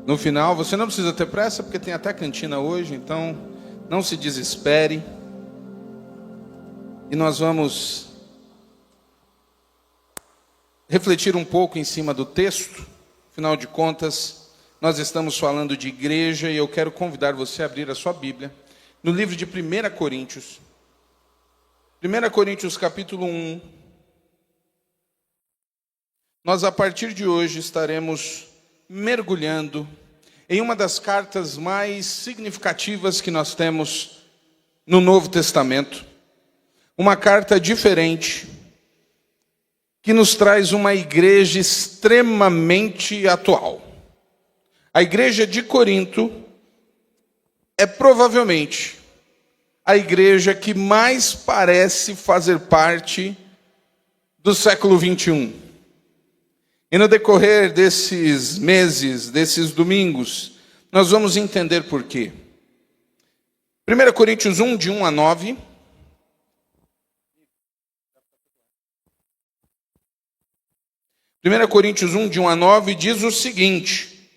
no final. Você não precisa ter pressa, porque tem até cantina hoje, então não se desespere. E nós vamos refletir um pouco em cima do texto. Afinal de contas, nós estamos falando de igreja e eu quero convidar você a abrir a sua Bíblia no livro de 1 Coríntios. 1 Coríntios capítulo 1. Nós a partir de hoje estaremos mergulhando em uma das cartas mais significativas que nós temos no Novo Testamento. Uma carta diferente, que nos traz uma igreja extremamente atual. A igreja de Corinto é provavelmente a igreja que mais parece fazer parte do século 21. E no decorrer desses meses, desses domingos, nós vamos entender por quê. 1 Coríntios 1, de 1 a 9. 1 Coríntios 1, de 1 a 9, diz o seguinte: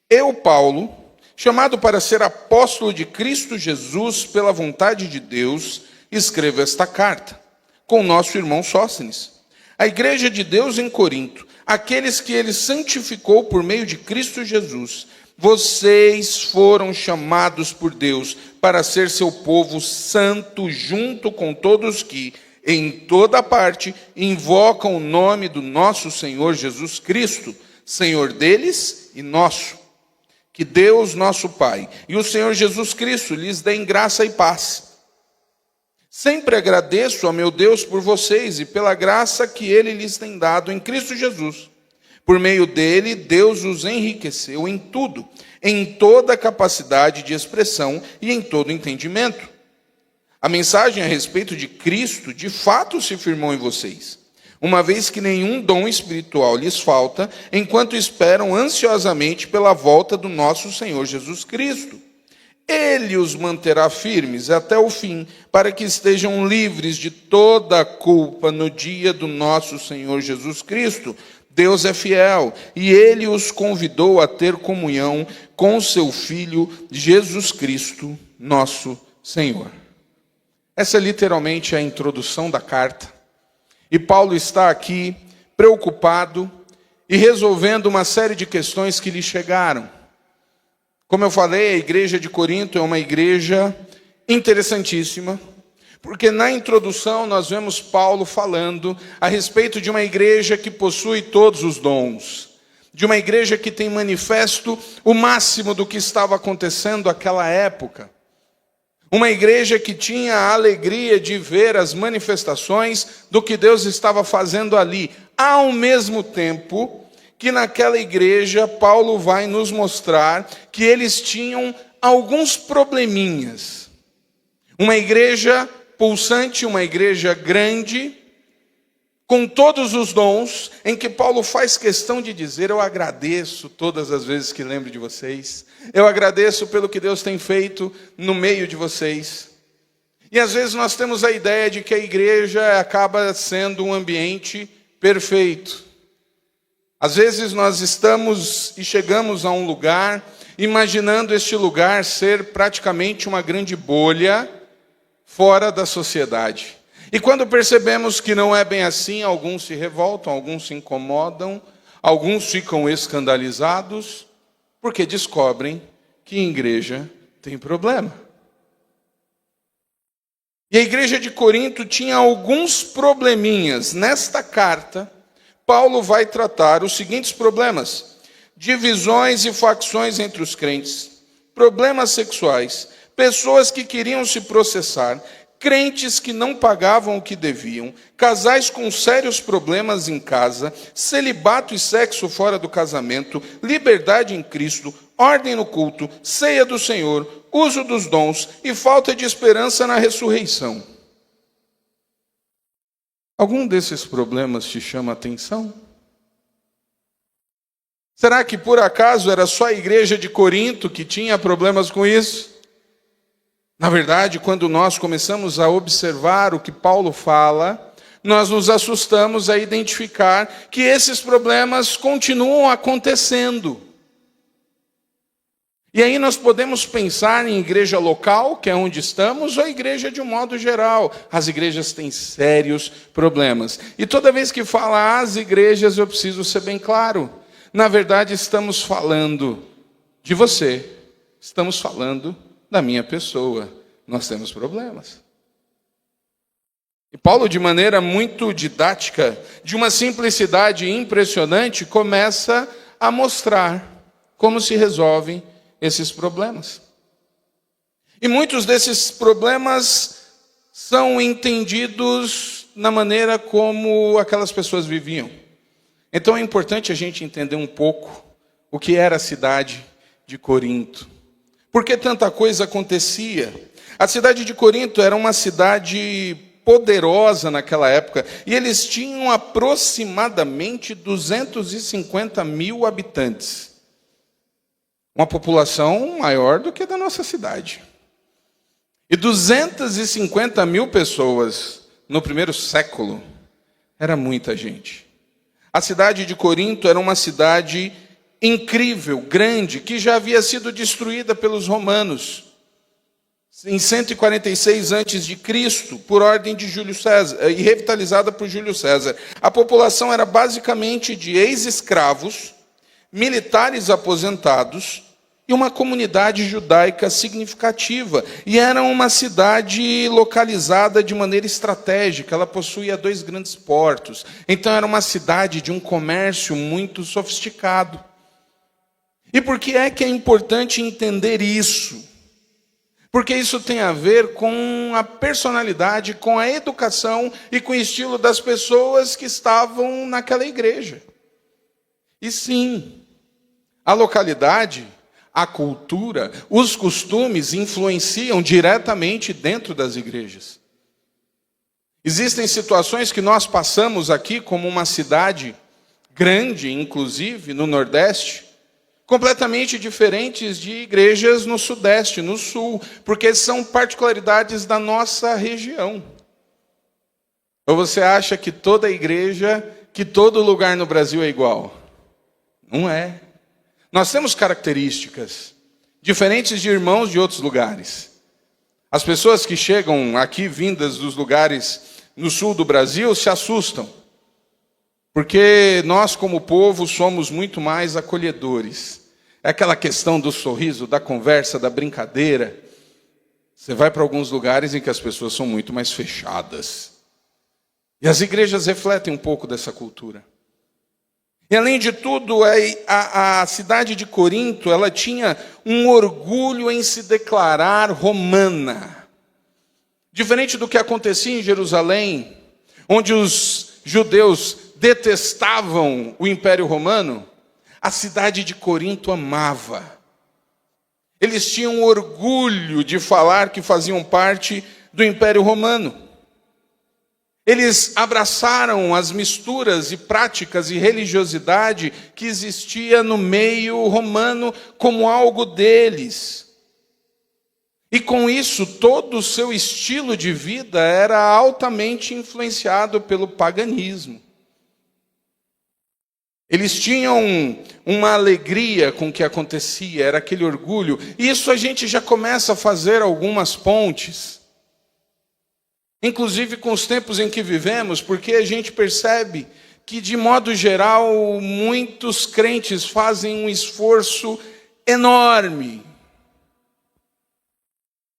Eu, Paulo, chamado para ser apóstolo de Cristo Jesus pela vontade de Deus, escrevo esta carta, com nosso irmão Sóstenes, a igreja de Deus em Corinto, aqueles que ele santificou por meio de Cristo Jesus. Vocês foram chamados por Deus para ser seu povo santo, junto com todos que, em toda parte, invocam o nome do nosso Senhor Jesus Cristo, Senhor deles e nosso. Que Deus, nosso Pai, e o Senhor Jesus Cristo lhes deem graça e paz. Sempre agradeço ao meu Deus por vocês e pela graça que Ele lhes tem dado em Cristo Jesus. Por meio dele, Deus os enriqueceu em tudo, em toda capacidade de expressão e em todo entendimento. A mensagem a respeito de Cristo, de fato, se firmou em vocês, uma vez que nenhum dom espiritual lhes falta, enquanto esperam ansiosamente pela volta do nosso Senhor Jesus Cristo. Ele os manterá firmes até o fim, para que estejam livres de toda a culpa no dia do nosso Senhor Jesus Cristo. Deus é fiel, e Ele os convidou a ter comunhão com seu Filho, Jesus Cristo, nosso Senhor. Essa é literalmente a introdução da carta. E Paulo está aqui preocupado e resolvendo uma série de questões que lhe chegaram. Como eu falei, a igreja de Corinto é uma igreja interessantíssima, porque na introdução nós vemos Paulo falando a respeito de uma igreja que possui todos os dons, de uma igreja que tem manifesto o máximo do que estava acontecendo naquela época. Uma igreja que tinha a alegria de ver as manifestações do que Deus estava fazendo ali. Ao mesmo tempo que naquela igreja, Paulo vai nos mostrar que eles tinham alguns probleminhas. Uma igreja pulsante, uma igreja grande, com todos os dons, em que Paulo faz questão de dizer: eu agradeço todas as vezes que lembro de vocês, eu agradeço pelo que Deus tem feito no meio de vocês. E às vezes nós temos a ideia de que a igreja acaba sendo um ambiente perfeito. Às vezes nós estamos e chegamos a um lugar, imaginando este lugar ser praticamente uma grande bolha fora da sociedade. E quando percebemos que não é bem assim, alguns se revoltam, alguns se incomodam, alguns ficam escandalizados, porque descobrem que em igreja tem problema. E a igreja de Corinto tinha alguns probleminhas. Nesta carta, Paulo vai tratar os seguintes problemas: divisões e facções entre os crentes, problemas sexuais, pessoas que queriam se processar, crentes que não pagavam o que deviam, casais com sérios problemas em casa, celibato e sexo fora do casamento, liberdade em Cristo, ordem no culto, ceia do Senhor, uso dos dons e falta de esperança na ressurreição. Algum desses problemas te chama a atenção? Será que por acaso era só a igreja de Corinto que tinha problemas com isso? Na verdade, quando nós começamos a observar o que Paulo fala, nós nos assustamos a identificar que esses problemas continuam acontecendo. E aí nós podemos pensar em igreja local, que é onde estamos, ou igreja de um modo geral. As igrejas têm sérios problemas. E toda vez que fala as igrejas, eu preciso ser bem claro. Na verdade, estamos falando de você. Estamos falando da minha pessoa. Nós temos problemas. E Paulo, de maneira muito didática, de uma simplicidade impressionante, começa a mostrar como se resolvem esses problemas. E muitos desses problemas são entendidos na maneira como aquelas pessoas viviam. Então é importante a gente entender um pouco o que era a cidade de Corinto. Por que tanta coisa acontecia? A cidade de Corinto era uma cidade poderosa naquela época, e eles tinham aproximadamente 250 mil habitantes. Uma população maior do que a da nossa cidade. E 250 mil pessoas no primeiro século era muita gente. A cidade de Corinto era uma cidade incrível, grande, que já havia sido destruída pelos romanos em 146 a.C., por ordem de Júlio César, e revitalizada por Júlio César. A população era basicamente de ex-escravos, militares aposentados e uma comunidade judaica significativa. E era uma cidade localizada de maneira estratégica, ela possuía 2 grandes portos. Então era uma cidade de um comércio muito sofisticado. E por que é importante entender isso? Porque isso tem a ver com a personalidade, com a educação e com o estilo das pessoas que estavam naquela igreja. E sim, a localidade, a cultura, os costumes influenciam diretamente dentro das igrejas. Existem situações que nós passamos aqui como uma cidade grande, inclusive no Nordeste, completamente diferentes de igrejas no Sudeste, no Sul, porque são particularidades da nossa região. Ou você acha que toda igreja, que todo lugar no Brasil é igual? Não é. Nós temos características diferentes de irmãos de outros lugares. As pessoas que chegam aqui, vindas dos lugares no sul do Brasil, se assustam. Porque nós, como povo, somos muito mais acolhedores. É aquela questão do sorriso, da conversa, da brincadeira. Você vai para alguns lugares em que as pessoas são muito mais fechadas. E as igrejas refletem um pouco dessa cultura. E além de tudo, a cidade de Corinto, ela tinha um orgulho em se declarar romana. Diferente do que acontecia em Jerusalém, onde os judeus detestavam o Império Romano, a cidade de Corinto amava. Eles tinham orgulho de falar que faziam parte do Império Romano. Eles abraçaram as misturas e práticas e religiosidade que existia no meio romano como algo deles. E com isso, todo o seu estilo de vida era altamente influenciado pelo paganismo. Eles tinham uma alegria com o que acontecia, era aquele orgulho. E isso a gente já começa a fazer algumas pontes. Inclusive com os tempos em que vivemos, porque a gente percebe que, de modo geral, muitos crentes fazem um esforço enorme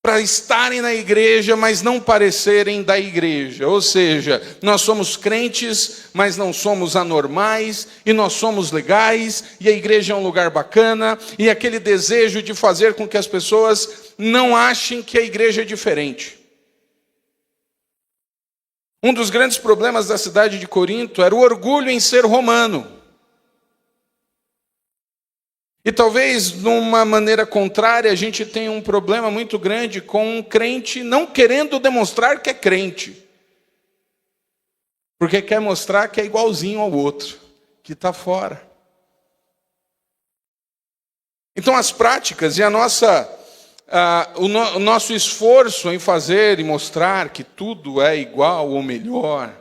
para estarem na igreja, mas não parecerem da igreja. Ou seja, nós somos crentes, mas não somos anormais, e nós somos legais, e a igreja é um lugar bacana, e aquele desejo de fazer com que as pessoas não achem que a igreja é diferente. Um dos grandes problemas da cidade de Corinto era o orgulho em ser romano. E talvez, numa maneira contrária, a gente tenha um problema muito grande com um crente não querendo demonstrar que é crente. Porque quer mostrar que é igualzinho ao outro, que está fora. Então as práticas e o nosso esforço em fazer e mostrar que tudo é igual ou melhor,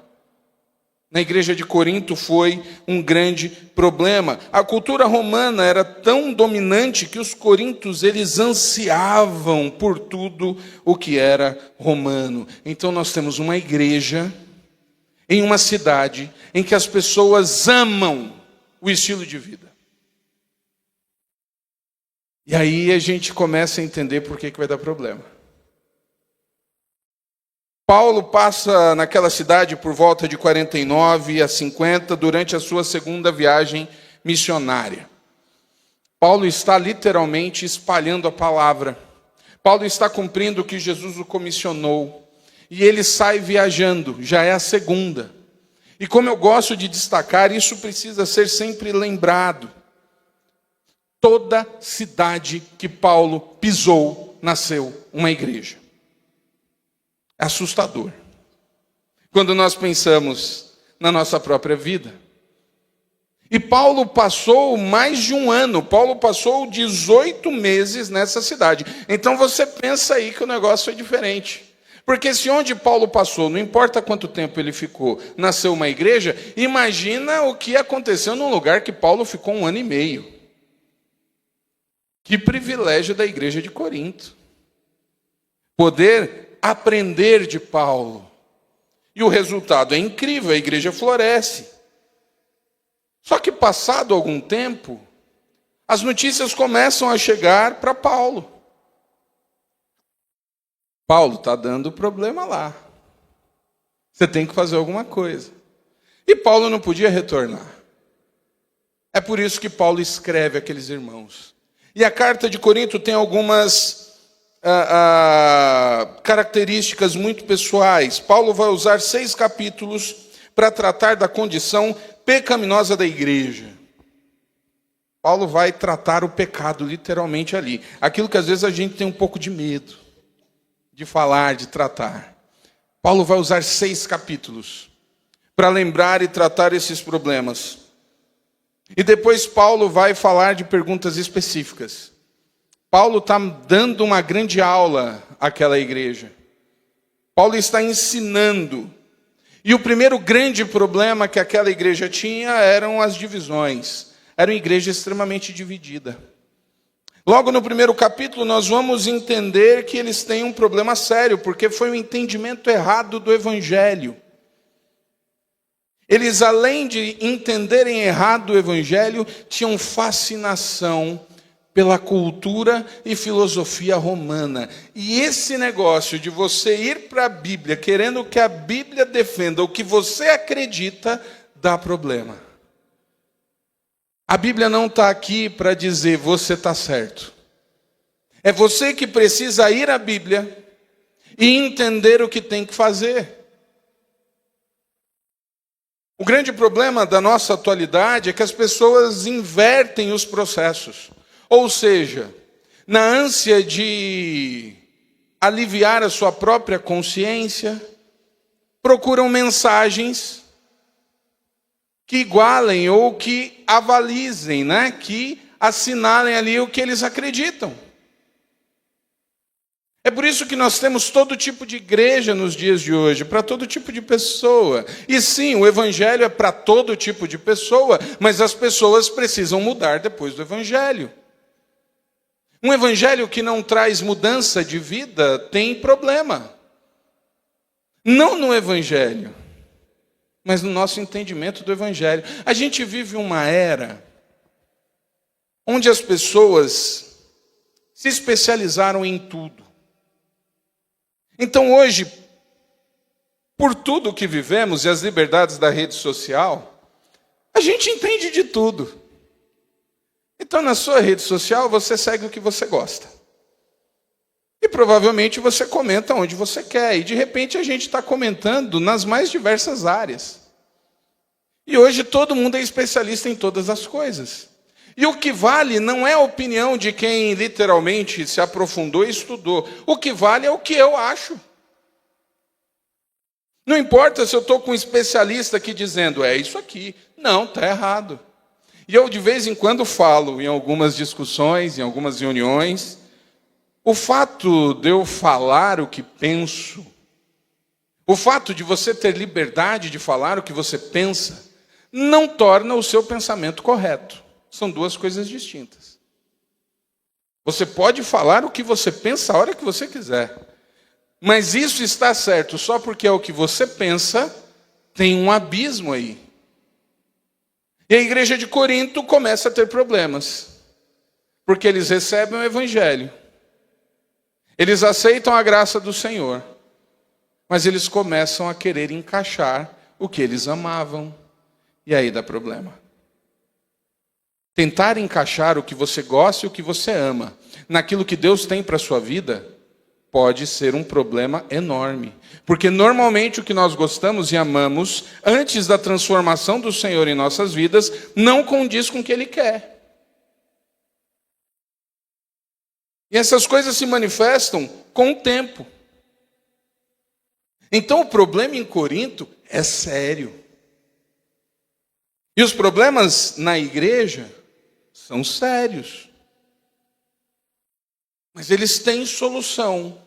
Na igreja de Corinto foi um grande problema. A cultura romana era tão dominante que os coríntios, eles ansiavam por tudo o que era romano. Então nós temos uma igreja em uma cidade em que as pessoas amam o estilo de vida. E aí a gente começa a entender por que vai dar problema. Paulo passa naquela cidade por volta de 49 a 50, durante a sua segunda viagem missionária. Paulo está literalmente espalhando a palavra. Paulo está cumprindo o que Jesus o comissionou. E ele sai viajando, já é a segunda. E como eu gosto de destacar, isso precisa ser sempre lembrado. Toda cidade que Paulo pisou, nasceu uma igreja. É assustador. Quando nós pensamos na nossa própria vida. E Paulo passou mais de um ano. Paulo passou 18 meses nessa cidade. Então você pensa aí que o negócio é diferente. Porque se onde Paulo passou, não importa quanto tempo ele ficou, nasceu uma igreja, imagina o que aconteceu num lugar que Paulo ficou 1 ano e meio. Que privilégio da igreja de Corinto. Poder aprender de Paulo. E o resultado é incrível, a igreja floresce. Só que passado algum tempo, as notícias começam a chegar para Paulo. Paulo, está dando problema lá. Você tem que fazer alguma coisa. E Paulo não podia retornar. É por isso que Paulo escreve aqueles irmãos. E a carta de Corinto tem algumas características muito pessoais. Paulo vai usar 6 capítulos para tratar da condição pecaminosa da igreja. Paulo vai tratar o pecado literalmente ali. Aquilo que às vezes a gente tem um pouco de medo de falar, de tratar. Paulo vai usar 6 capítulos para lembrar e tratar esses problemas. E depois Paulo vai falar de perguntas específicas. Paulo está dando uma grande aula àquela igreja. Paulo está ensinando. E o primeiro grande problema que aquela igreja tinha eram as divisões. Era uma igreja extremamente dividida. Logo no primeiro capítulo nós vamos entender que eles têm um problema sério, porque foi um entendimento errado do evangelho. Eles, além de entenderem errado o evangelho, tinham fascinação pela cultura e filosofia romana. E esse negócio de você ir para a Bíblia, querendo que a Bíblia defenda o que você acredita, dá problema. A Bíblia não está aqui para dizer você está certo. É você que precisa ir à Bíblia e entender o que tem que fazer. O grande problema da nossa atualidade é que as pessoas invertem os processos. Ou seja, na ânsia de aliviar a sua própria consciência, procuram mensagens que igualem ou que avalizem, que assinalem ali o que eles acreditam. É por isso que nós temos todo tipo de igreja nos dias de hoje, para todo tipo de pessoa. E sim, o evangelho é para todo tipo de pessoa, mas as pessoas precisam mudar depois do evangelho. Um evangelho que não traz mudança de vida tem problema. Não no evangelho, mas no nosso entendimento do evangelho. A gente vive uma era onde as pessoas se especializaram em tudo. Então hoje, por tudo que vivemos e as liberdades da rede social, a gente entende de tudo. Então na sua rede social você segue o que você gosta. E provavelmente você comenta onde você quer. E de repente a gente está comentando nas mais diversas áreas. E hoje todo mundo é especialista em todas as coisas. E o que vale não é a opinião de quem literalmente se aprofundou e estudou. O que vale é o que eu acho. Não importa se eu estou com um especialista aqui dizendo, é isso aqui. Não, está errado. E eu de vez em quando falo em algumas discussões, em algumas reuniões, o fato de eu falar o que penso, O fato de você ter liberdade de falar o que você pensa não torna o seu pensamento correto. São duas coisas distintas. Você pode falar o que você pensa a hora que você quiser. Mas isso está certo só porque é o que você pensa, tem um abismo aí. E a igreja de Corinto começa a ter problemas. Porque eles recebem o evangelho. Eles aceitam a graça do Senhor. Mas eles começam a querer encaixar o que eles amavam. E aí dá problema. Tentar encaixar o que você gosta e o que você ama naquilo que Deus tem para a sua vida pode ser um problema enorme. Porque normalmente o que nós gostamos e amamos antes da transformação do Senhor em nossas vidas não condiz com o que Ele quer. E essas coisas se manifestam com o tempo. Então o problema em Corinto é sério. E os problemas na igreja são sérios. Mas eles têm solução,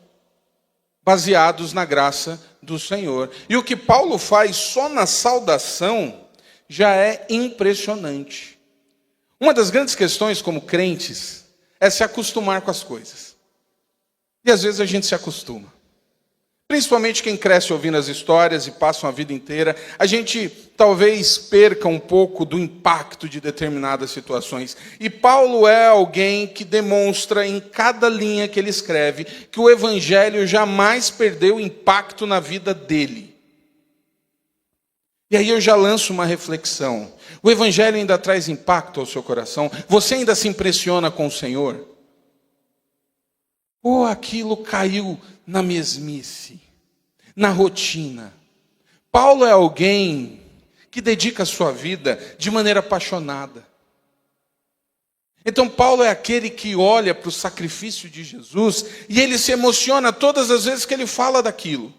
baseados na graça do Senhor. E o que Paulo faz só na saudação já é impressionante. Uma das grandes questões como crentes é se acostumar com as coisas. E às vezes a gente se acostuma. Principalmente quem cresce ouvindo as histórias e passa uma vida inteira, a gente talvez perca um pouco do impacto de determinadas situações. E Paulo é alguém que demonstra em cada linha que ele escreve que o evangelho jamais perdeu impacto na vida dele. E aí eu já lanço uma reflexão. O evangelho ainda traz impacto ao seu coração? Você ainda se impressiona com o Senhor? Ou aquilo caiu na mesmice, na rotina? Paulo é alguém que dedica a sua vida de maneira apaixonada. Então Paulo é aquele que olha para o sacrifício de Jesus e ele se emociona todas as vezes que ele fala daquilo.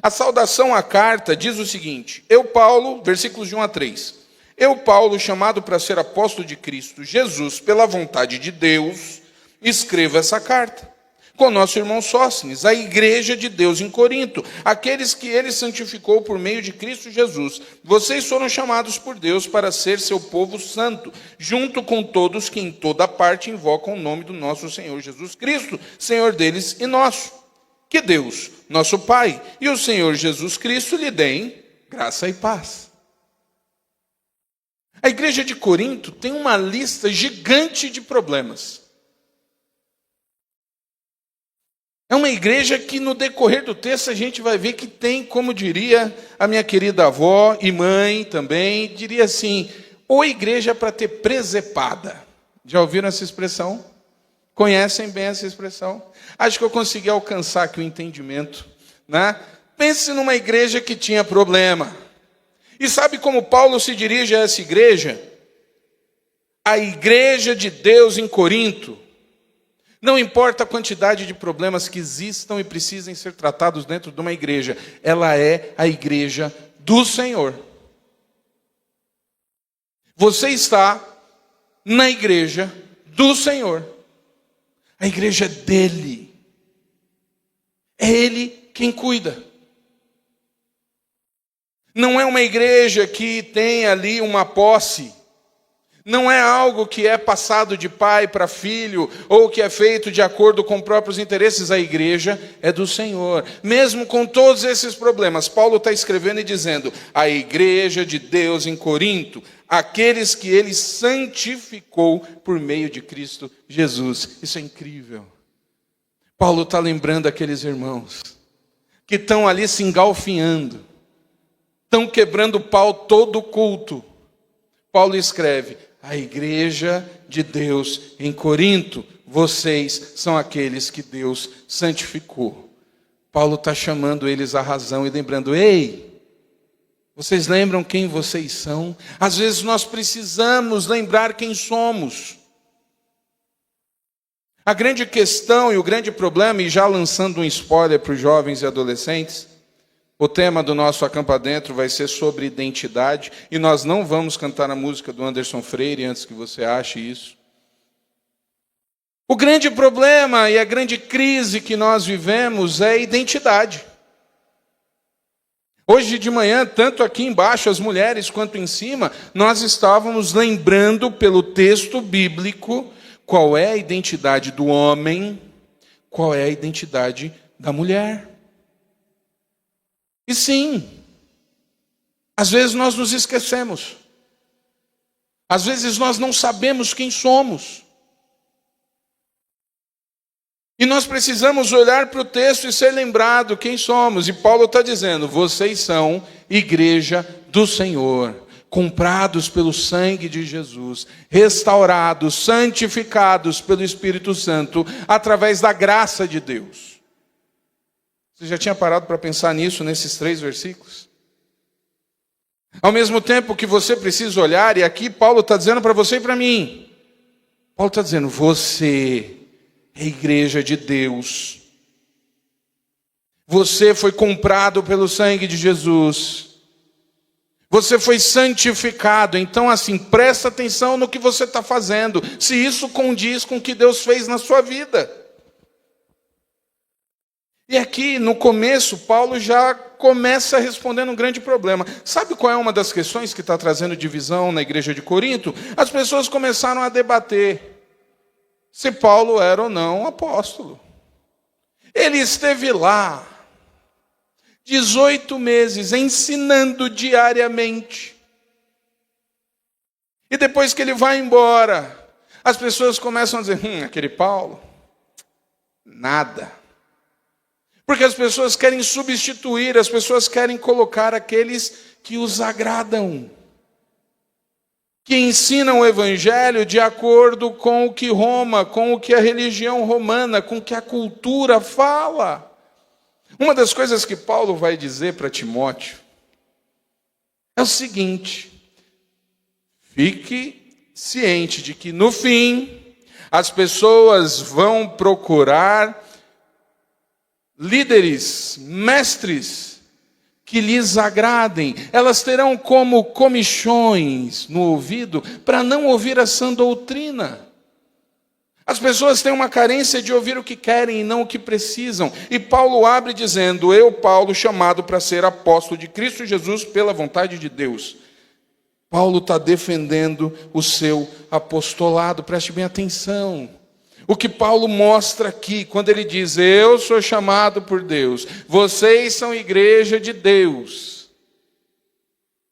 A saudação à carta diz o seguinte: eu, Paulo, versículos de 1 a 3. Eu, Paulo, chamado para ser apóstolo de Cristo Jesus, pela vontade de Deus, escrevo essa carta. Com nosso irmão Sóstenes, a igreja de Deus em Corinto, aqueles que ele santificou por meio de Cristo Jesus. Vocês foram chamados por Deus para ser seu povo santo, junto com todos que em toda parte invocam o nome do nosso Senhor Jesus Cristo, Senhor deles e nosso. Que Deus, nosso Pai, e o Senhor Jesus Cristo lhe deem graça e paz. A igreja de Corinto tem uma lista gigante de problemas. É uma igreja que no decorrer do texto a gente vai ver que tem, como diria a minha querida avó e mãe também, diria assim, ou igreja para ter presepada. Já ouviram essa expressão? Conhecem bem essa expressão? Acho que eu consegui alcançar aqui o entendimento, né? Pense numa igreja que tinha problema. E sabe como Paulo se dirige a essa igreja? A igreja de Deus em Corinto. Não importa a quantidade de problemas que existam e precisem ser tratados dentro de uma igreja, ela é a igreja do Senhor. Você está na igreja do Senhor. A igreja é dele. É ele quem cuida. Não é uma igreja que tem ali uma posse. Não é algo que é passado de pai para filho, ou que é feito de acordo com próprios interesses. A igreja é do Senhor. Mesmo com todos esses problemas, Paulo está escrevendo e dizendo, a igreja de Deus em Corinto, aqueles que ele santificou por meio de Cristo Jesus. Isso é incrível. Paulo está lembrando aqueles irmãos que estão ali se engalfinhando, estão quebrando pau todo o culto. Paulo escreve, a igreja de Deus em Corinto, vocês são aqueles que Deus santificou. Paulo está chamando eles à razão e lembrando, ei, vocês lembram quem vocês são? Às vezes nós precisamos lembrar quem somos. A grande questão e o grande problema, e já lançando um spoiler para os jovens e adolescentes, o tema do nosso Acampa Dentro vai ser sobre identidade, e nós não vamos cantar a música do Anderson Freire antes que você ache isso. O grande problema e a grande crise que nós vivemos é a identidade. Hoje de manhã, tanto aqui embaixo, as mulheres, quanto em cima, nós estávamos lembrando pelo texto bíblico qual é a identidade do homem, qual é a identidade da mulher. E sim, às vezes nós nos esquecemos. Às vezes nós não sabemos quem somos. E nós precisamos olhar para o texto e ser lembrado quem somos. E Paulo está dizendo, vocês são igreja do Senhor, comprados pelo sangue de Jesus, restaurados, santificados pelo Espírito Santo, através da graça de Deus. Você já tinha parado para pensar nisso, nesses 3 versículos? Ao mesmo tempo que você precisa olhar, e aqui Paulo está dizendo para você e para mim, Paulo está dizendo, você é a igreja de Deus. Você foi comprado pelo sangue de Jesus. Você foi santificado. Então assim, presta atenção no que você está fazendo. Se isso condiz com o que Deus fez na sua vida. E aqui no começo, Paulo já começa respondendo um grande problema. Sabe qual é uma das questões que está trazendo divisão na igreja de Corinto? As pessoas começaram a debater se Paulo era ou não apóstolo. Ele esteve lá 18 meses ensinando diariamente. E depois que ele vai embora, as pessoas começam a dizer, aquele Paulo, nada. Porque as pessoas querem substituir, as pessoas querem colocar aqueles que os agradam, que ensinam o evangelho de acordo com o que Roma, com o que a religião romana, com o que a cultura fala. Uma das coisas que Paulo vai dizer para Timóteo é o seguinte: fique ciente de que no fim as pessoas vão procurar líderes, mestres que lhes agradem. Elas terão como comichões no ouvido para não ouvir a sã doutrina. As pessoas têm uma carência de ouvir o que querem e não o que precisam. E Paulo abre dizendo, eu, Paulo, chamado para ser apóstolo de Cristo Jesus pela vontade de Deus. Paulo está defendendo o seu apostolado, preste bem atenção. O que Paulo mostra aqui, quando ele diz, eu sou chamado por Deus, vocês são igreja de Deus,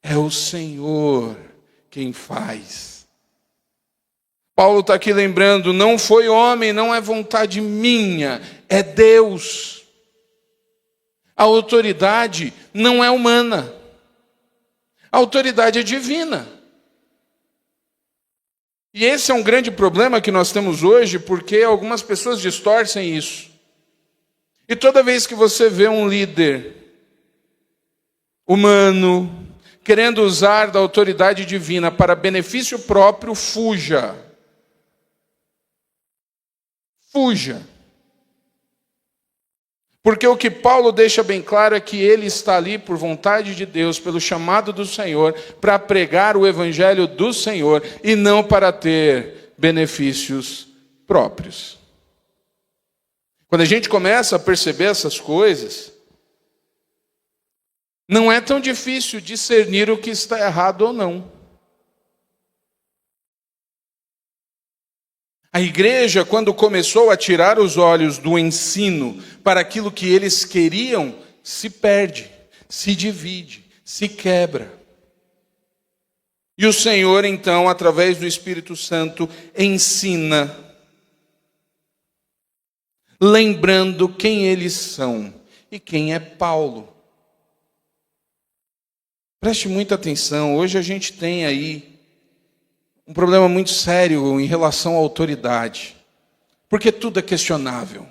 é o Senhor quem faz. Paulo está aqui lembrando, não foi homem, não é vontade minha, é Deus. A autoridade não é humana, a autoridade é divina. E esse é um grande problema que nós temos hoje, porque algumas pessoas distorcem isso. E toda vez que você vê um líder humano querendo usar da autoridade divina para benefício próprio, fuja. Fuja. Porque o que Paulo deixa bem claro é que ele está ali por vontade de Deus, pelo chamado do Senhor, para pregar o evangelho do Senhor e não para ter benefícios próprios. Quando a gente começa a perceber essas coisas, não é tão difícil discernir o que está errado ou não. A igreja, quando começou a tirar os olhos do ensino para aquilo que eles queriam, se perde, se divide, se quebra. E o Senhor, então, através do Espírito Santo, ensina, lembrando quem eles são e quem é Paulo. Preste muita atenção, hoje a gente tem aí um problema muito sério em relação à autoridade. Porque tudo é questionável.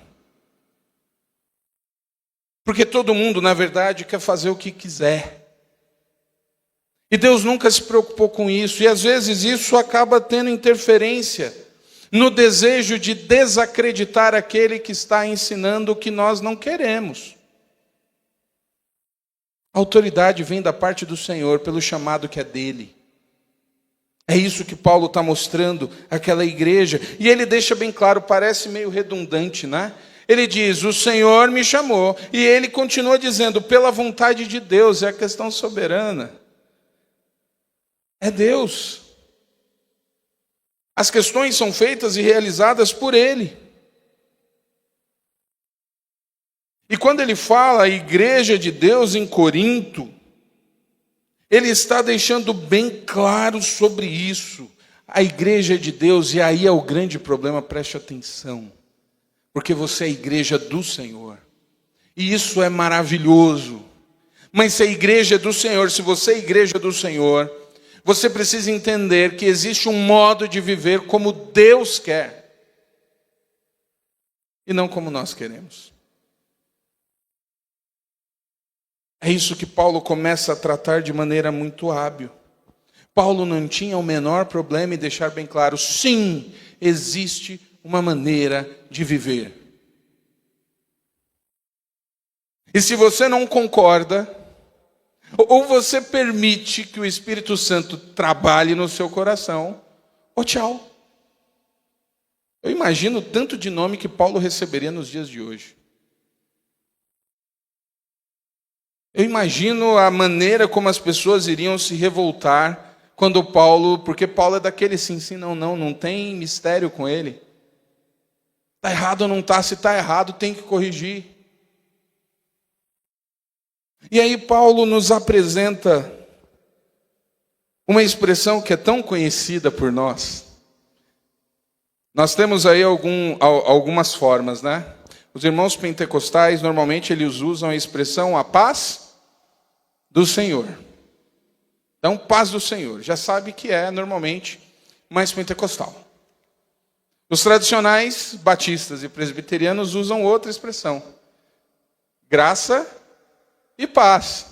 Porque todo mundo, na verdade, quer fazer o que quiser. E Deus nunca se preocupou com isso. E às vezes isso acaba tendo interferência no desejo de desacreditar aquele que está ensinando o que nós não queremos. A autoridade vem da parte do Senhor pelo chamado que é dele. É isso que Paulo está mostrando àquela igreja. E ele deixa bem claro, parece meio redundante, né? Ele diz, o Senhor me chamou. E ele continua dizendo, pela vontade de Deus, é a questão soberana. É Deus. As questões são feitas e realizadas por Ele. E quando ele fala a igreja de Deus em Corinto, ele está deixando bem claro sobre isso. A igreja de Deus, e aí é o grande problema, preste atenção. Porque você é a igreja do Senhor. E isso é maravilhoso. Mas se a igreja é do Senhor, se você é a igreja do Senhor, você precisa entender que existe um modo de viver como Deus quer. E não como nós queremos. É isso que Paulo começa a tratar de maneira muito hábil. Paulo não tinha o menor problema em deixar bem claro, sim, existe uma maneira de viver. E se você não concorda, ou você permite que o Espírito Santo trabalhe no seu coração, ou tchau. Eu imagino o tanto de nome que Paulo receberia nos dias de hoje. Eu imagino a maneira como as pessoas iriam se revoltar quando Paulo, porque Paulo é daquele sim, sim, não tem mistério com ele. Está errado ou não está? Se está errado, tem que corrigir. E aí Paulo nos apresenta uma expressão que é tão conhecida por nós. Nós temos aí algumas formas, né? Os irmãos pentecostais, normalmente eles usam a expressão a paz do Senhor. Então, paz do Senhor. Já sabe que é, normalmente, mais pentecostal. Os tradicionais batistas e presbiterianos usam outra expressão. Graça e paz.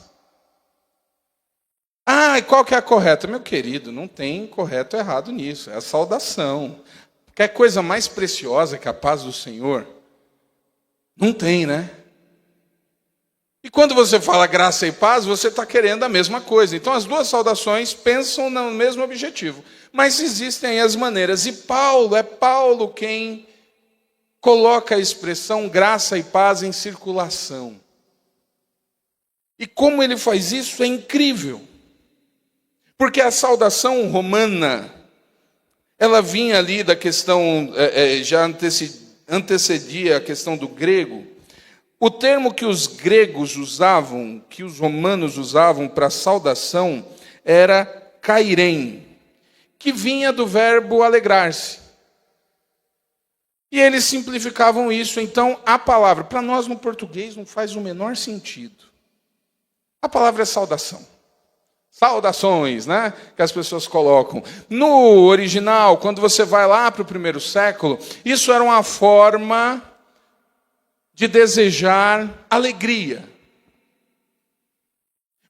Ah, e qual que é a correta? Meu querido, não tem correto ou errado nisso. É a saudação. Quer coisa mais preciosa que a paz do Senhor? Não tem, né? E quando você fala graça e paz, você está querendo a mesma coisa. Então as duas saudações pensam no mesmo objetivo. Mas existem as maneiras. E Paulo quem coloca a expressão graça e paz em circulação. E como ele faz isso é incrível. Porque a saudação romana, ela vinha ali da questão, já antecedia a questão do grego. O termo que os gregos usavam, que os romanos usavam para saudação, era kairem, que vinha do verbo alegrar-se. E eles simplificavam isso, então a palavra, para nós no português não faz o menor sentido. A palavra é saudação. Saudações, né? Que as pessoas colocam. No original, quando você vai lá para o primeiro século, isso era uma forma de desejar alegria.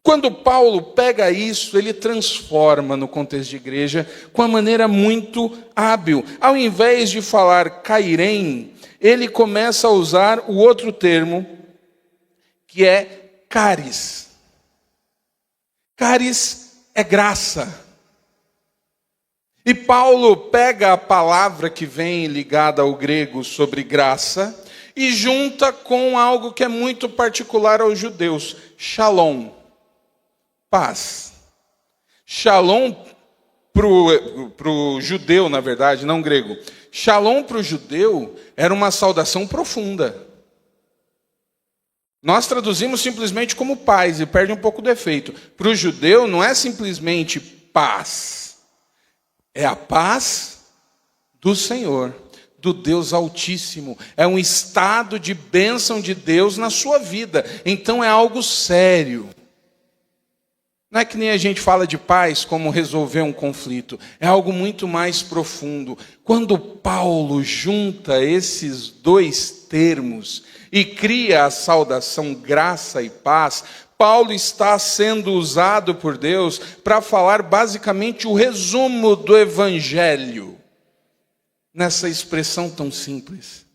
Quando Paulo pega isso, ele transforma no contexto de igreja com uma maneira muito hábil. Ao invés de falar kairem, ele começa a usar o outro termo, que é caris. Caris é graça. E Paulo pega a palavra que vem ligada ao grego sobre graça e junta com algo que é muito particular aos judeus, shalom, paz. Shalom para o judeu, na verdade, não grego. Shalom para o judeu era uma saudação profunda. Nós traduzimos simplesmente como paz e perde um pouco do efeito. Para o judeu não é simplesmente paz. É a paz do Senhor, do Deus Altíssimo. É um estado de bênção de Deus na sua vida. Então é algo sério. Não é que nem a gente fala de paz como resolver um conflito. É algo muito mais profundo. Quando Paulo junta esses dois termos e cria a saudação graça e paz, Paulo está sendo usado por Deus para falar basicamente o resumo do Evangelho. Nessa expressão tão simples.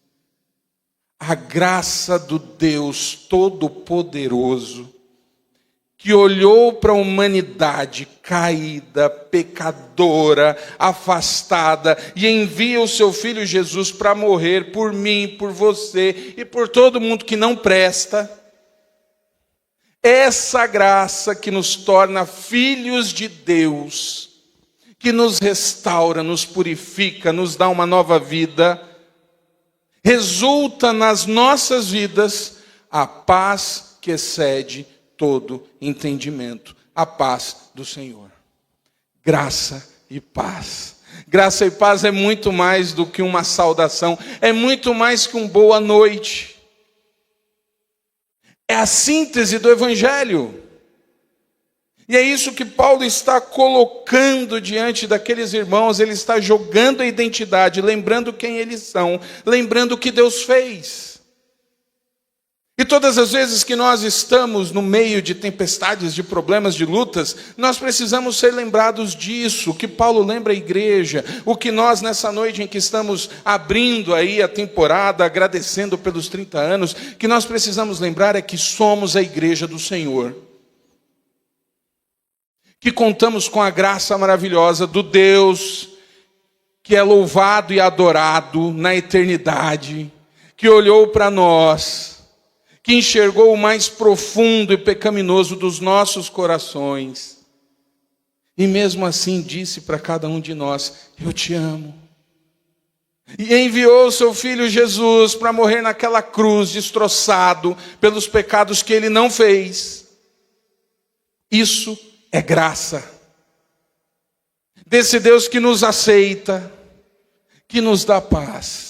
A graça do Deus Todo-Poderoso que olhou para a humanidade caída, pecadora, afastada, e envia o seu Filho Jesus para morrer por mim, por você e por todo mundo que não presta. Essa graça que nos torna filhos de Deus, que nos restaura, nos purifica, nos dá uma nova vida, resulta nas nossas vidas a paz que excede todo entendimento, a paz do Senhor. Graça e paz. Graça e paz é muito mais do que uma saudação, é muito mais que um boa noite. É a síntese do Evangelho. E é isso que Paulo está colocando diante daqueles irmãos. Ele está jogando a identidade, lembrando quem eles são, lembrando o que Deus fez. E todas as vezes que nós estamos no meio de tempestades, de problemas, de lutas, nós precisamos ser lembrados disso, o que Paulo lembra a igreja, o que nós nessa noite em que estamos abrindo aí a temporada, agradecendo pelos 30 anos, que nós precisamos lembrar é que somos a igreja do Senhor. Que contamos com a graça maravilhosa do Deus, que é louvado e adorado na eternidade, que olhou para nós, que enxergou o mais profundo e pecaminoso dos nossos corações, e mesmo assim disse para cada um de nós: eu te amo. E enviou o seu Filho Jesus para morrer naquela cruz, destroçado pelos pecados que ele não fez. Isso é graça. Desse Deus que nos aceita, que nos dá paz.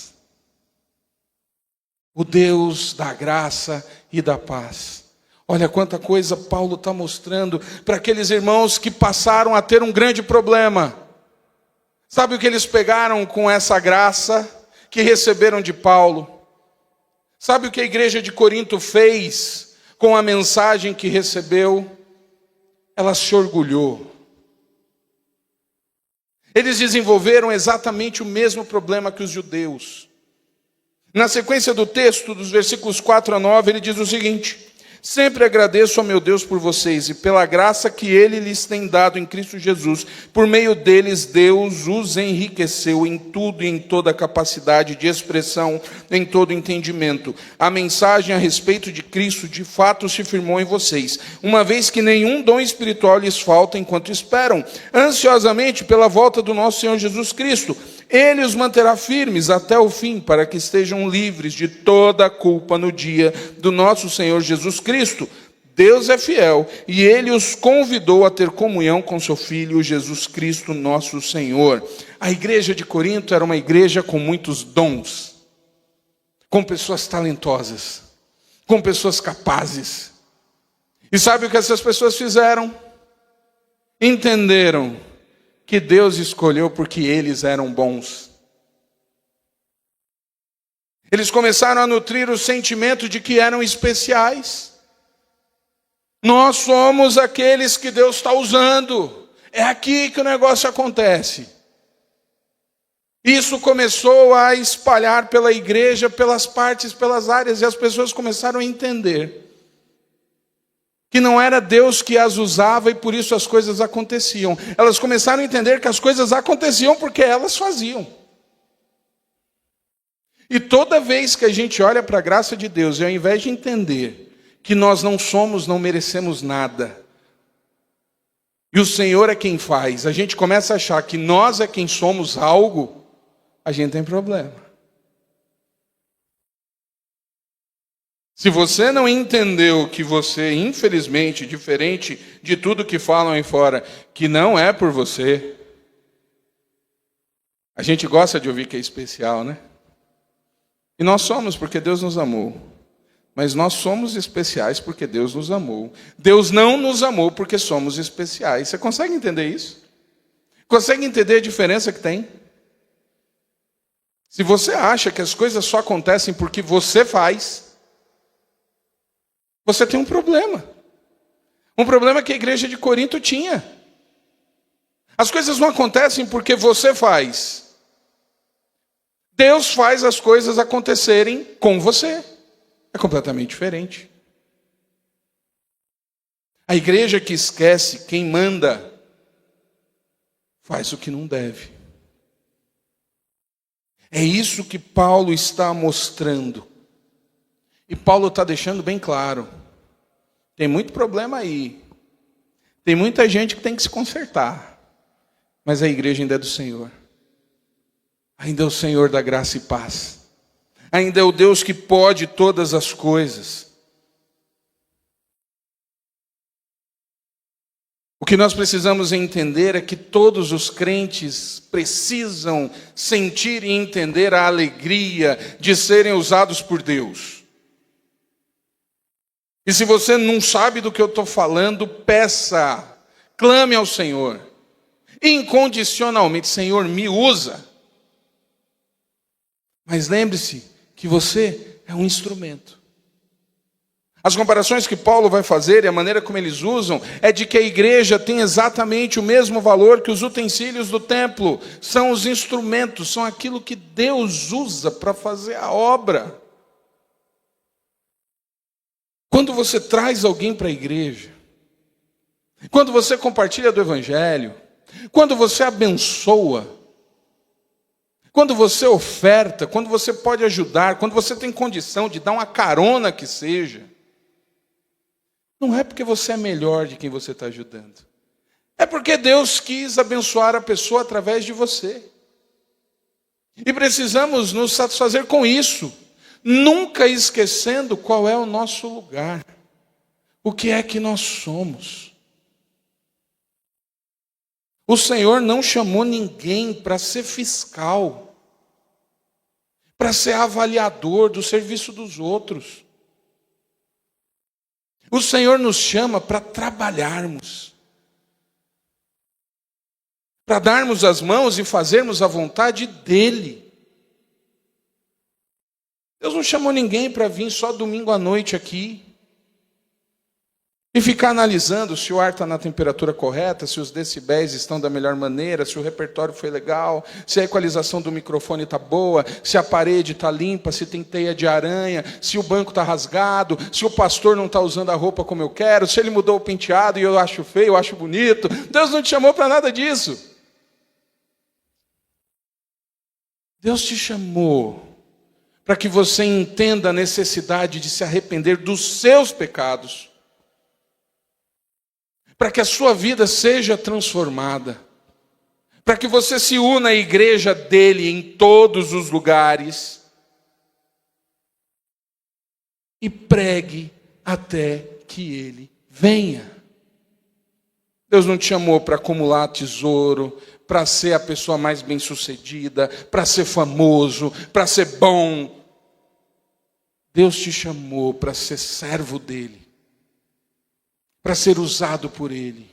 O Deus da graça e da paz. Olha quanta coisa Paulo está mostrando para aqueles irmãos que passaram a ter um grande problema. Sabe o que eles pegaram com essa graça que receberam de Paulo? Sabe o que a igreja de Corinto fez com a mensagem que recebeu? Ela se orgulhou. Eles desenvolveram exatamente o mesmo problema que os judeus. Na sequência do texto, dos versículos 4 a 9, ele diz o seguinte: sempre agradeço ao meu Deus por vocês e pela graça que Ele lhes tem dado em Cristo Jesus. Por meio deles, Deus os enriqueceu em tudo e em toda capacidade de expressão, em todo entendimento. A mensagem a respeito de Cristo de fato se firmou em vocês, uma vez que nenhum dom espiritual lhes falta enquanto esperam ansiosamente pela volta do nosso Senhor Jesus Cristo. Ele os manterá firmes até o fim, para que estejam livres de toda a culpa no dia do nosso Senhor Jesus Cristo. Deus é fiel, e Ele os convidou a ter comunhão com seu Filho, Jesus Cristo, nosso Senhor. A igreja de Corinto era uma igreja com muitos dons, com pessoas talentosas, com pessoas capazes. E sabe o que essas pessoas fizeram? Entenderam que Deus escolheu porque eles eram bons. Eles começaram a nutrir o sentimento de que eram especiais. Nós somos aqueles que Deus está usando. É aqui que o negócio acontece. Isso começou a espalhar pela igreja, pelas partes, pelas áreas, e as pessoas começaram a entender que não era Deus que as usava e por isso as coisas aconteciam. Elas começaram a entender que as coisas aconteciam porque elas faziam. E toda vez que a gente olha para a graça de Deus, e ao invés de entender que nós não somos, não merecemos nada, e o Senhor é quem faz, a gente começa a achar que nós é quem somos algo, a gente tem problema. Se você não entendeu que você, infelizmente, diferente de tudo que falam aí fora, que não é por você, a gente gosta de ouvir que é especial, né? E nós somos porque Deus nos amou. Mas nós somos especiais porque Deus nos amou. Deus não nos amou porque somos especiais. Você consegue entender isso? Consegue entender a diferença que tem? Se você acha que as coisas só acontecem porque você faz, você tem um problema. Um problema que a igreja de Corinto tinha. As coisas não acontecem porque você faz. Deus faz as coisas acontecerem com você. É completamente diferente. A igreja que esquece quem manda faz o que não deve. É isso que Paulo está mostrando. E Paulo está deixando bem claro. Tem muito problema aí. Tem muita gente que tem que se consertar. Mas a igreja ainda é do Senhor. Ainda é o Senhor da graça e paz. Ainda é o Deus que pode todas as coisas. O que nós precisamos entender é que todos os crentes precisam sentir e entender a alegria de serem usados por Deus. E se você não sabe do que eu estou falando, peça, clame ao Senhor, incondicionalmente: Senhor, me usa. Mas lembre-se que você é um instrumento. As comparações que Paulo vai fazer e a maneira como eles usam é de que a igreja tem exatamente o mesmo valor que os utensílios do templo. São os instrumentos, são aquilo que Deus usa para fazer a obra. Quando você traz alguém para a igreja, quando você compartilha do Evangelho, quando você abençoa, quando você oferta, quando você pode ajudar, quando você tem condição de dar uma carona que seja, não é porque você é melhor de quem você está ajudando. É porque Deus quis abençoar a pessoa através de você. E precisamos nos satisfazer com isso, nunca esquecendo qual é o nosso lugar. O que é que nós somos? O Senhor não chamou ninguém para ser fiscal, para ser avaliador do serviço dos outros. O Senhor nos chama para trabalharmos, para darmos as mãos e fazermos a vontade dEle. Deus não chamou ninguém para vir só domingo à noite aqui e ficar analisando se o ar está na temperatura correta, se os decibéis estão da melhor maneira, se o repertório foi legal, se a equalização do microfone está boa, se a parede está limpa, se tem teia de aranha, se o banco está rasgado, se o pastor não está usando a roupa como eu quero, se ele mudou o penteado e eu acho feio, eu acho bonito. Deus não te chamou para nada disso. Deus te chamou para que você entenda a necessidade de se arrepender dos seus pecados, para que a sua vida seja transformada, para que você se una à igreja dele em todos os lugares e pregue até que ele venha. Deus não te chamou para acumular tesouro, para ser a pessoa mais bem-sucedida, para ser famoso, para ser bom. Deus te chamou para ser servo dele, para ser usado por ele,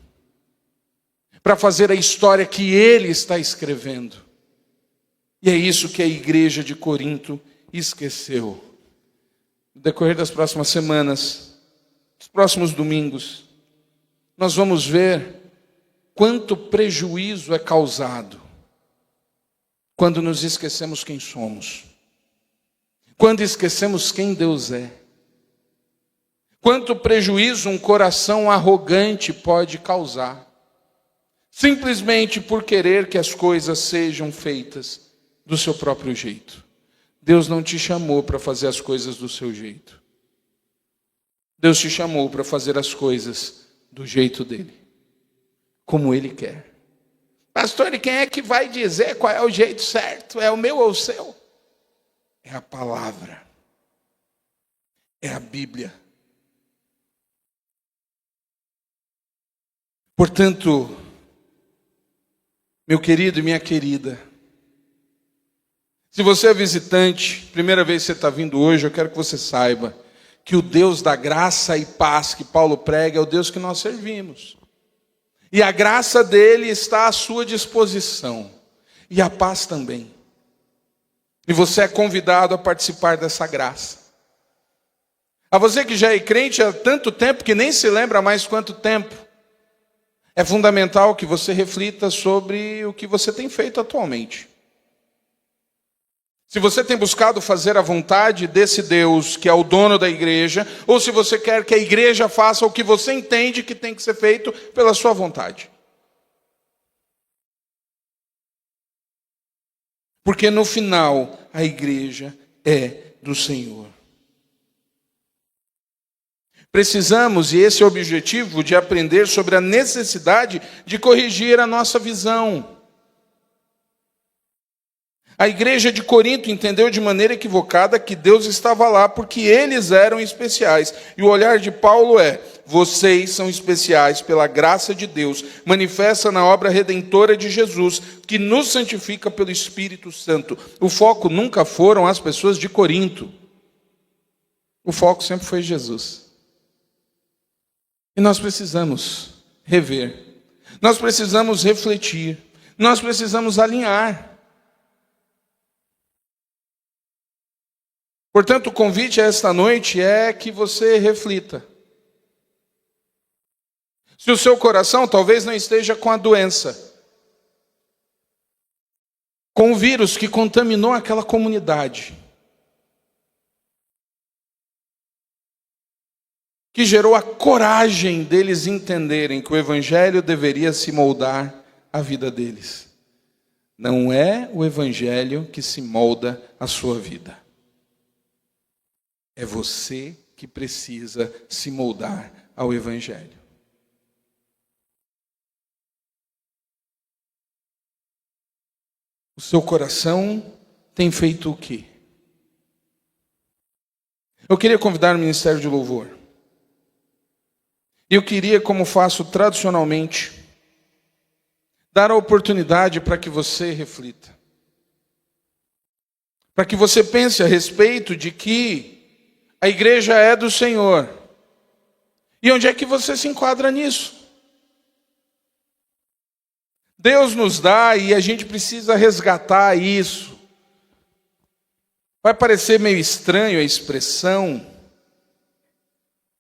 para fazer a história que ele está escrevendo. E é isso que a igreja de Corinto esqueceu. No decorrer das próximas semanas, dos próximos domingos, nós vamos ver quanto prejuízo é causado quando nos esquecemos quem somos, quando esquecemos quem Deus é. Quanto prejuízo um coração arrogante pode causar, simplesmente por querer que as coisas sejam feitas do seu próprio jeito. Deus não te chamou para fazer as coisas do seu jeito. Deus te chamou para fazer as coisas do jeito dele, como ele quer. Pastor, e quem é que vai dizer qual é o jeito certo? É o meu ou o seu? É a palavra, é a Bíblia. Portanto, meu querido e minha querida, se você é visitante, primeira vez que você está vindo hoje, eu quero que você saiba que o Deus da graça e paz que Paulo prega é o Deus que nós servimos. E a graça dele está à sua disposição, e a paz também. E você é convidado a participar dessa graça. A você que já é crente há tanto tempo que nem se lembra mais quanto tempo, é fundamental que você reflita sobre o que você tem feito atualmente. Se você tem buscado fazer a vontade desse Deus que é o dono da igreja, ou se você quer que a igreja faça o que você entende que tem que ser feito pela sua vontade. Porque no final, a igreja é do Senhor. Precisamos, e esse é o objetivo, de aprender sobre a necessidade de corrigir a nossa visão. A igreja de Corinto entendeu de maneira equivocada que Deus estava lá porque eles eram especiais. E o olhar de Paulo é: vocês são especiais pela graça de Deus, manifesta na obra redentora de Jesus, que nos santifica pelo Espírito Santo. O foco nunca foram as pessoas de Corinto. O foco sempre foi Jesus. E nós precisamos rever. Nós precisamos refletir. Nós precisamos alinhar. Portanto, o convite a esta noite é que você reflita. Se o seu coração talvez não esteja com a doença, com o vírus que contaminou aquela comunidade, que gerou a coragem deles entenderem que o Evangelho deveria se moldar a vida deles. Não é o Evangelho que se molda a sua vida. É você que precisa se moldar ao Evangelho. O seu coração tem feito o quê? Eu queria convidar o Ministério de Louvor. Eu queria, como faço tradicionalmente, dar a oportunidade para que você reflita. Para que você pense a respeito de que a igreja é do Senhor. E onde é que você se enquadra nisso? Deus nos dá e a gente precisa resgatar isso. Vai parecer meio estranho a expressão,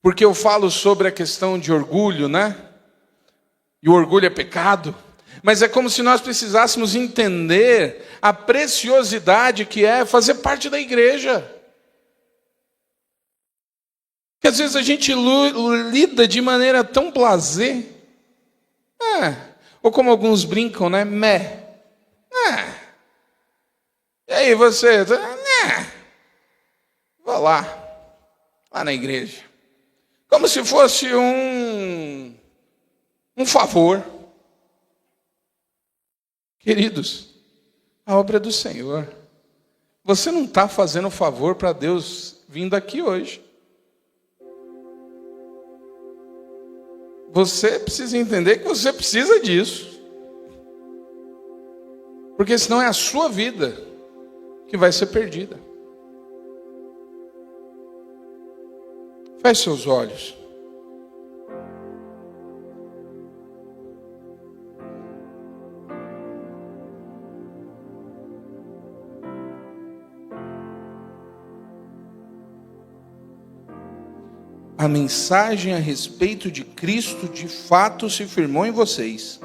porque eu falo sobre a questão de orgulho, né? E o orgulho é pecado. Mas é como se nós precisássemos entender a preciosidade que é fazer parte da igreja. Que às vezes a gente lida de maneira tão blasé. Ou como alguns brincam, né? E aí você? Vou lá na igreja. Como se fosse um favor. Queridos, a obra é do Senhor. Você não está fazendo favor para Deus vindo aqui hoje. Você precisa entender que você precisa disso. Porque senão é a sua vida que vai ser perdida. Feche seus olhos. A mensagem a respeito de Cristo de fato se firmou em vocês,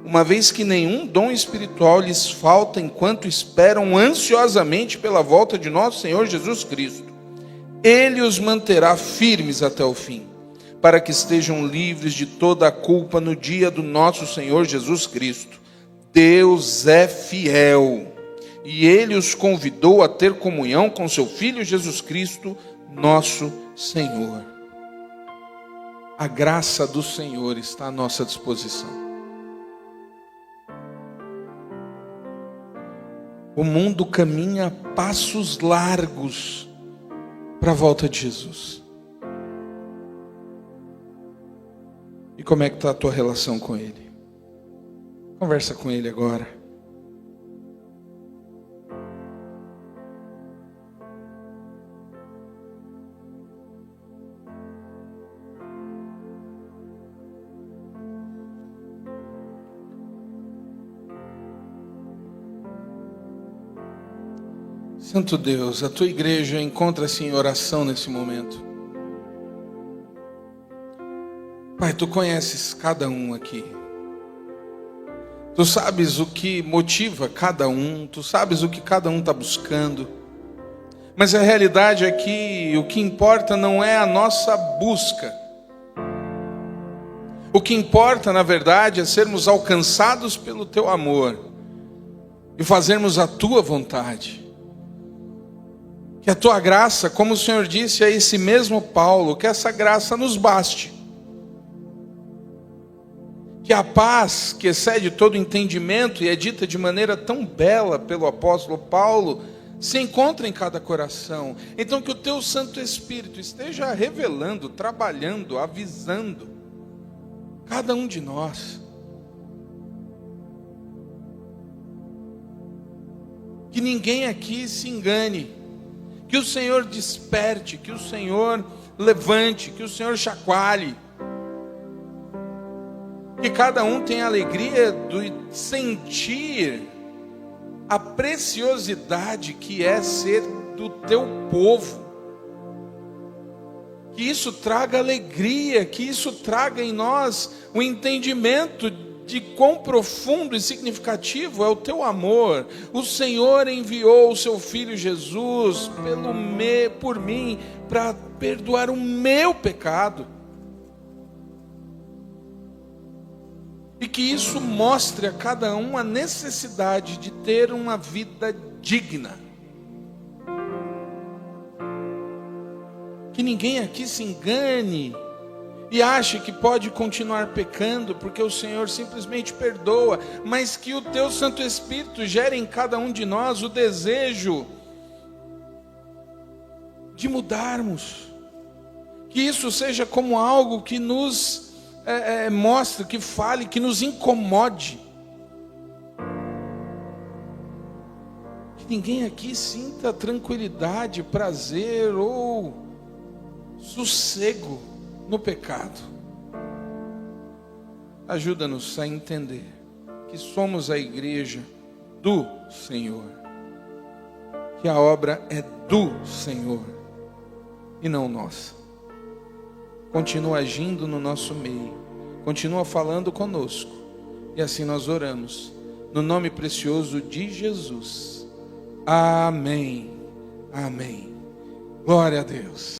uma vez que nenhum dom espiritual lhes falta enquanto esperam ansiosamente pela volta de nosso Senhor Jesus Cristo. Ele os manterá firmes até o fim, para que estejam livres de toda a culpa no dia do nosso Senhor Jesus Cristo. Deus é fiel, e Ele os convidou a ter comunhão com seu Filho Jesus Cristo, nosso Senhor. A graça do Senhor está à nossa disposição. O mundo caminha a passos largos para a volta de Jesus. E como é que está a tua relação com Ele? Conversa com Ele agora. Santo Deus, a tua igreja encontra-se em oração nesse momento. Pai, tu conheces cada um aqui. Tu sabes o que motiva cada um, tu sabes o que cada um está buscando. Mas a realidade é que o que importa não é a nossa busca. O que importa, na verdade, é sermos alcançados pelo teu amor e fazermos a tua vontade. Que a tua graça, como o Senhor disse a esse mesmo Paulo, que essa graça nos baste. Que a paz que excede todo entendimento e é dita de maneira tão bela pelo apóstolo Paulo, se encontra em cada coração. Então que o teu Santo Espírito esteja revelando, trabalhando, avisando cada um de nós. Que ninguém aqui se engane. Que o Senhor desperte, que o Senhor levante, que o Senhor chacoalhe. Que cada um tenha a alegria de sentir a preciosidade que é ser do teu povo. Que isso traga alegria, que isso traga em nós o entendimento de quão profundo e significativo é o teu amor. O Senhor enviou o seu Filho Jesus por mim, para perdoar o meu pecado. E que isso mostre a cada um a necessidade de ter uma vida digna. Que ninguém aqui se engane e ache que pode continuar pecando, porque o Senhor simplesmente perdoa, mas que o teu Santo Espírito gere em cada um de nós o desejo de mudarmos. Que isso seja como algo que nos mostre, que fale, que nos incomode. Que ninguém aqui sinta tranquilidade, prazer ou sossego no pecado. Ajuda-nos a entender que somos a igreja do Senhor, que a obra é do Senhor e não nossa. Continua agindo no nosso meio, continua falando conosco, e assim nós oramos, no nome precioso de Jesus. Amém. Amém. Glória a Deus.